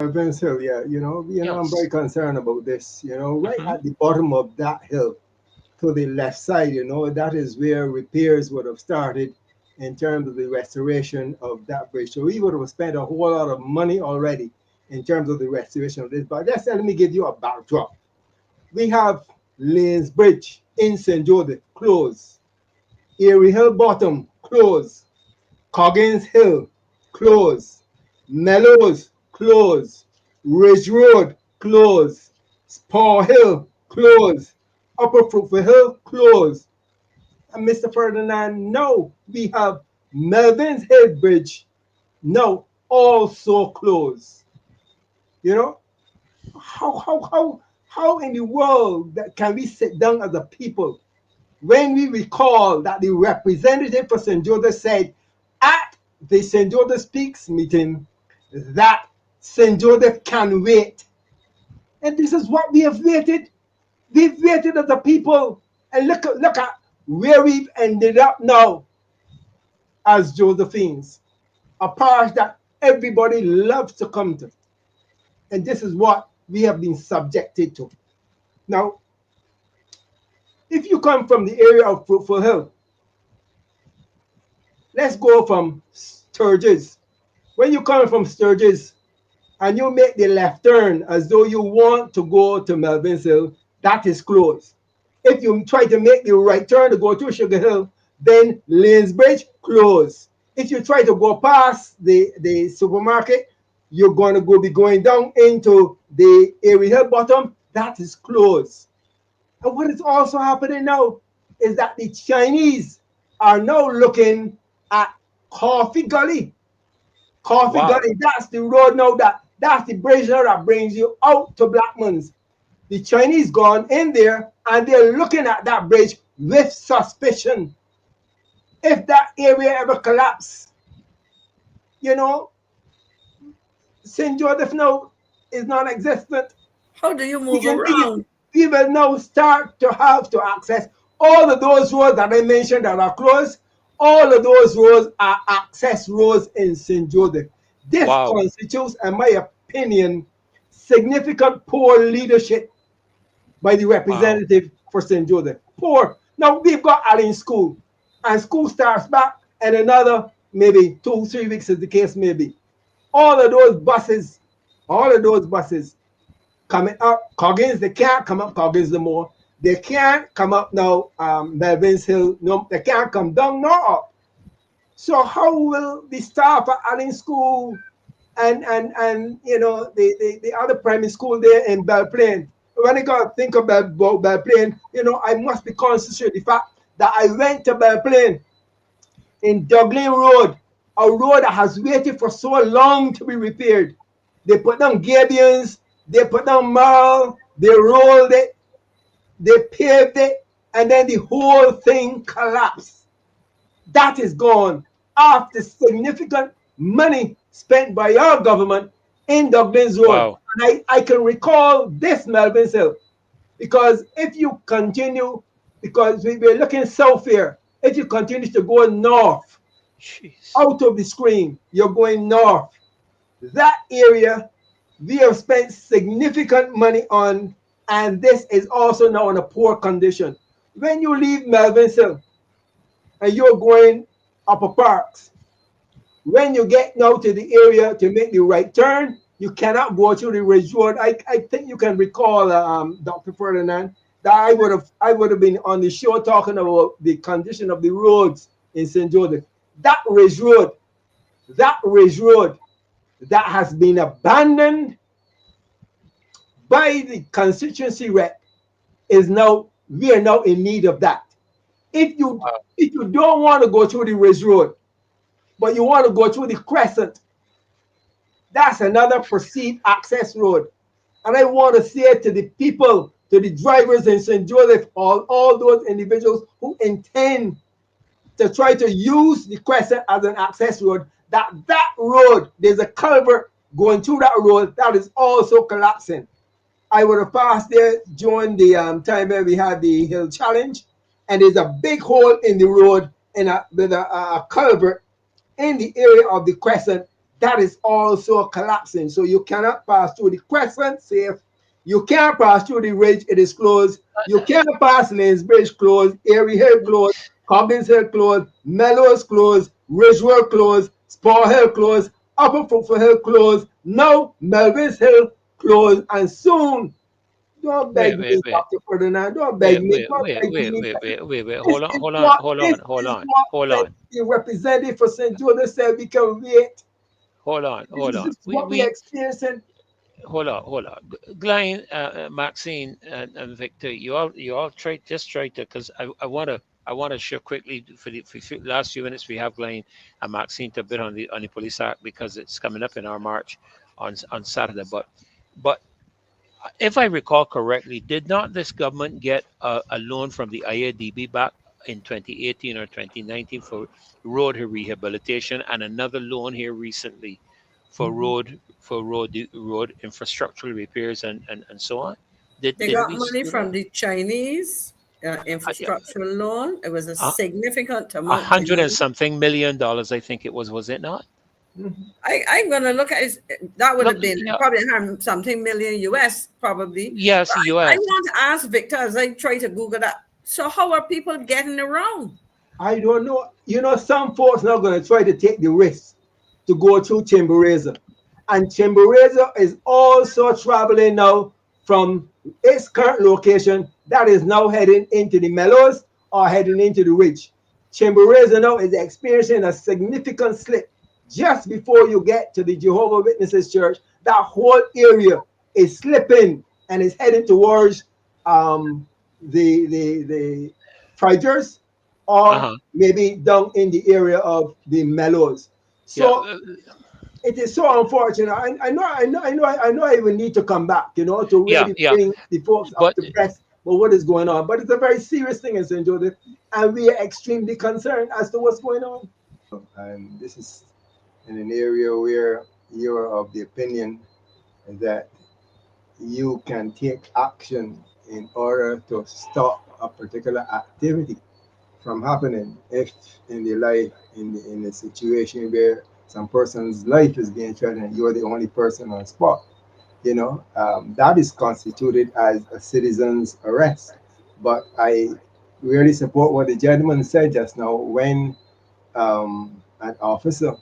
Evans Hill, yeah, I'm Yes. very concerned about this. Right Mm-hmm. at the bottom of that hill, to the left side, that is where repairs would have started in terms of the restoration of that bridge. So we would have spent a whole lot of money already in terms of the restoration of this. But just let me give you a backdrop. We have Lanes Bridge in St. Joseph closed, Erie Hill Bottom closed, Coggins Hill closed, Mellows closed, Ridge Road closed, Spar Hill closed, Upper Fruitful Hill closed. And Mr. Ferdinand, no, we have Melvin's Hill Bridge now also closed. You know, how in the world that can we sit down as a people when we recall that the representative for St. Joseph said at the St. Joseph Speaks meeting that St. Joseph can wait. And this is what we have waited. We've waited as a people. And look at where we've ended up now as Josephines, a parish that everybody loves to come to. And this is what we have been subjected to. Now, if you come from the area of Fruitful Hill, let's go from Sturgis. When you come from Sturgis and you make the left turn as though you want to go to Melvin's Hill, that is closed. If you try to make the right turn to go to Sugar Hill, then Lanes Bridge closed. If you try to go past the supermarket, you're going to be going down into the Erie Hill Bottom, that is closed. And what is also happening now is that the Chinese are now looking at Coffee Gully. Coffee Wow. Gully, that's the road now, that's the bridge now that brings you out to Blackman's. The Chinese gone in there and they're looking at that bridge with suspicion. If that area ever collapse, you know, St. Joseph now is non-existent. How do you We move can we, around? we will now start to have to access all of those roads that I mentioned that are closed. All of those roads are access roads in St. Joseph. This Wow. constitutes, in my opinion, significant poor leadership by the Wow. representative for St. Joseph. Poor. Now we've got Allen School, and school starts back in another maybe 2 3 weeks, as the case may be. All of those buses, all of those buses coming up Coggins, they can't come up Coggins no more. They can't come up now Melvin's Hill. No, they can't come down nor up. So how will the staff at Allen School and the other primary school there in Belplain, when I got to think about Belplain, I must be conscious of the fact that I went to Belplain in Dublin Road, a road that has waited for so long to be repaired. They put down gabions, they put down marl, they rolled it, they paved it, and then the whole thing collapsed. That is gone after significant money spent by our government in Dublin's Road. Wow. And I can recall this, Melvin Hill, because if you continue, because we're looking south here, if you continue to go north, Jeez. out of the screen, you're going north. That area we have spent significant money on, and this is also now in a poor condition. When you leave Melvin Hill and you're going upper parks, when you get now to the area to make the right turn, you cannot go through the ridge road. I think you can recall, Dr. Ferdinand, that I would have been on the show talking about the condition of the roads in St. Joseph. That ridge road, that ridge road that has been abandoned by the constituency rep is now, we are now in need of that. If you Wow. if you don't want to go through the ridge road, but you want to go through the crescent, that's another perceived access road. And I want to say to the people, to the drivers in St. Joseph, all those individuals who intend to try to use the crescent as an access road, that road, there's a culvert going through that road that is also collapsing. I would have passed there during the time where we had the hill challenge, and there's a big hole in the road with a culvert in the area of the crescent. that is also collapsing. So you cannot pass through the crescent safe. You can't pass through the ridge, it is closed. You can't pass Lanes Bridge closed, Erie Hill closed, Cobbins Hill closed, Mellows closed, Ridgewell closed, Spar Hill closed, Upper Fruitful Hill closed, now Melvin's Hill closed, and soon, don't beg Wait, me, wait, wait. Dr. Ferdinand, don't beg Wait, me, wait, don't wait, beg wait, me. wait, wait, wait, wait. This Hold on, is hold on, what hold this on, hold is on, what hold on, the representative for St. Joseph said we can wait. hold on, This hold is on. what we are experiencing. Hold on. Glenn, Maxine, and Victor, you all try to, because I want to share quickly for the last few minutes we have Glenn and Maxine to bit on the police act because it's coming up in our march on Saturday. But if I recall correctly, did not this government get a loan from the IADB back in 2018 or 2019 for road rehabilitation, and another loan here recently for road infrastructural repairs and so on? They Did got we money do that? from the Chinese Yeah, infrastructure loan. It was a a significant a amount of hundred and money. something $1 million, I think it was it not? Mhm. I'm going to look at it. That would Look, have been yeah, probably something million US, probably. yes, But I U.S. want to ask Victor as I try to Google that. So, how are people getting around? I don't know. You know, some folks not going to try to take the risk to go through Chimborazo. And Chimborazo is also traveling now from its current location that is now heading into the Mellows or heading into the Ridge. Chimborazo now is experiencing a significant slip just before you get to the Jehovah Witnesses Church. That whole area is slipping and is heading towards um, the Frigers or Uh-huh. maybe down in the area of the Mellows. Yeah, So it is so unfortunate. I know I will need to come back, to yeah, really yeah. bring the folks up But to press for what is going on. But it's a very serious thing in St. Joseph, and we are extremely concerned as to what's going on. And this is in an area where you're of the opinion that you can take action in order to stop a particular activity from happening if in the life in a situation where some person's life is being threatened, you're the only person on spot. That is constituted as a citizen's arrest. But I really support what the gentleman said just now. When an officer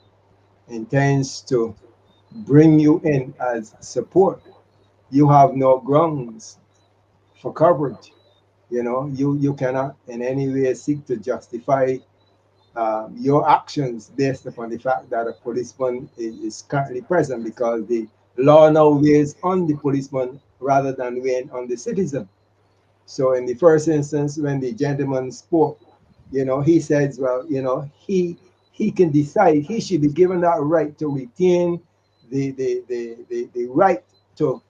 intends to bring you in as support, you have no grounds for coverage. You cannot in any way seek to justify your actions based upon the fact that a policeman is currently present, because the law now weighs on the policeman rather than weighing on the citizen. So in the first instance, when the gentleman spoke, he says, well, he can decide, he should be given that right to retain the right to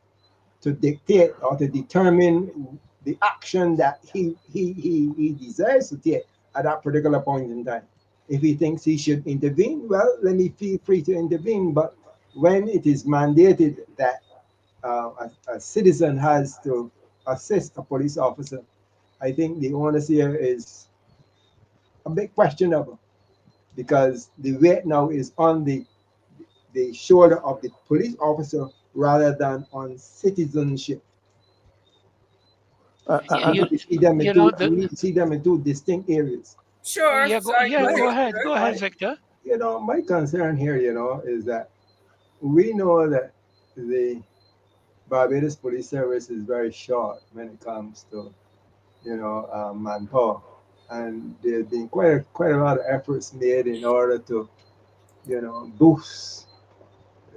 dictate or to determine the action that he desires to take at that particular point in time. If he thinks he should intervene, well, let me feel free to intervene. But when it is mandated that a citizen has to assist a police officer, I think the onus here is a bit questionable, because the weight now is on the shoulder of the police officer rather than on citizenship. I you, need you, to see them in you know two. I the need to see them in two distinct areas. Sure. Sorry, go ahead, go sir. ahead, My, Victor. my concern here, is that we know that the Barbados Police Service is very short when it comes to, manpower, and there's been quite a lot of efforts made in order to, boost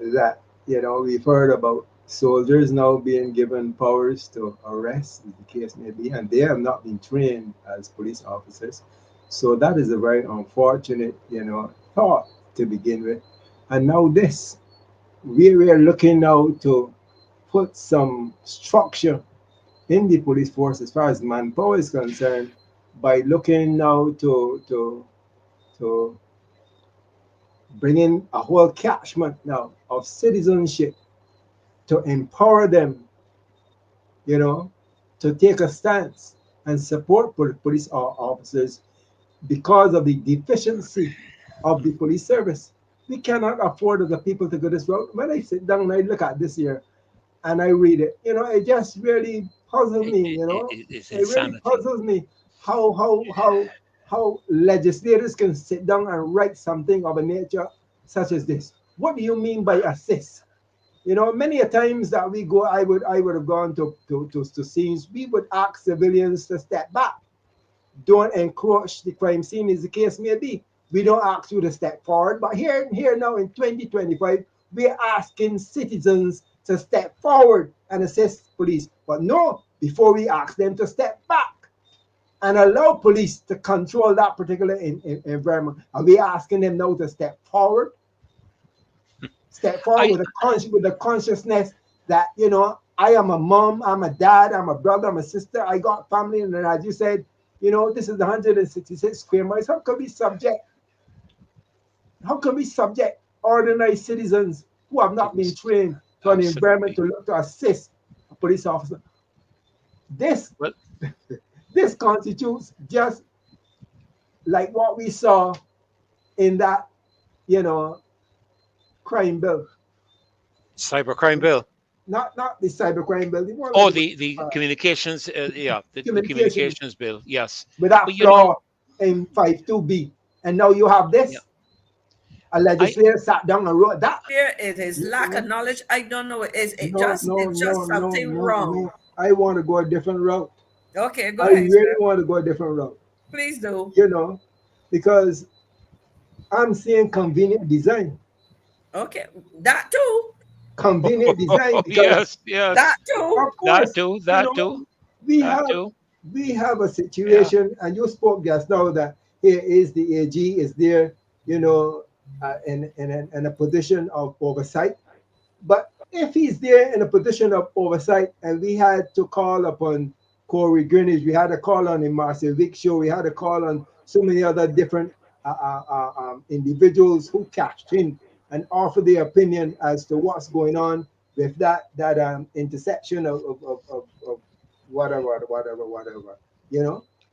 that. We've heard about soldiers now being given powers to arrest, as the case may be, and they have not been trained as police officers. So that is a very unfortunate, thought to begin with. And now this, we are looking now to put some structure in the police force as far as manpower is concerned, by looking now to bring in a whole catchment now of citizenship to empower them, you know, to take a stance and support police officers because of the deficiency of the police service. we cannot afford as a people to go this route. When I sit down and I look at this here and I read it, it just really puzzles me. It's It really insanity. puzzles me how legislators can sit down and write something of a nature such as this. What do you mean by assist? Many a times that we go, I would have gone to scenes. We would ask civilians to step back, don't encroach the crime scene, as the case may be. We don't ask you to step forward, but here now in 2025, we're asking citizens to step forward and assist police. But no, before we ask them to step back and allow police to control that particular environment, are we asking them now to step forward I with a consciousness that I am a mom, I'm a dad, I'm a brother, I'm a sister, I got family, and then as you said, this is 166 square miles. How can we subject ordinary citizens who have not been trained to an environment absolutely. to look to assist a police officer? This Well, this constitutes just like what we saw in that you know crime bill, cybercrime bill. not the cybercrime bill, the one Oh, with the uh, communications, yeah, the communication communications bill. Yes, with that but flaw in 52B, and now you have yeah, this. A I legislator sat down and wrote that. Here it is You lack of know, knowledge. I don't know. Is it no, just no, it's no, just no, something no, wrong? no. I want to go a different route. Okay, go I ahead, really sir. want to go a different route. Please do. You know, because I'm seeing convenient design. Okay, that too. Convenient design because yes, yes, That too. of course, you that know, too, we that have too. we have a Yeah, situation, and you spoke just now that here is the AG is there, in a position of oversight. But if he's there in a position of oversight, and we had to call upon Corey Greenwich, we had to call on the Marcia show, we had to call on so many other different individuals who cashed in and offer their opinion as to what's going on with that interception of whatever.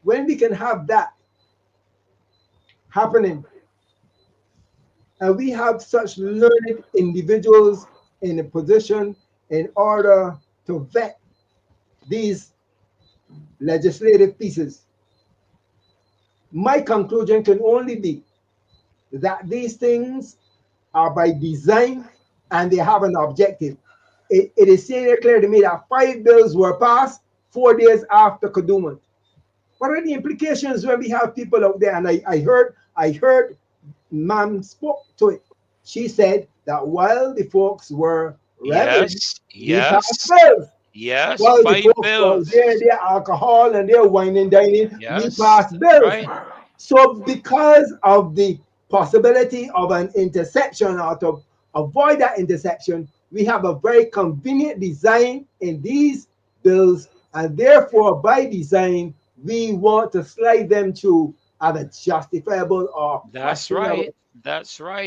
When we can have that happening, and we have such learned individuals in a position in order to vet these legislative pieces, my conclusion can only be that these things are by design and they have an objective. It is saying clear to me that 5 bills were passed 4 days after Kaduma. What are the implications when we have people out there? And I heard Ma'am spoke to it. She said that while the folks were reveling, yes, we passed yes, bills. yes. While the Five folks were bills. there, their alcohol and their wine and dining, we Yes, passed that's bills. right. So because of the possibility of an interception or to avoid that interception, we have a very convenient design in these bills, and therefore by design, we want to slide them through as a justifiable or That's right. questionable. That's right.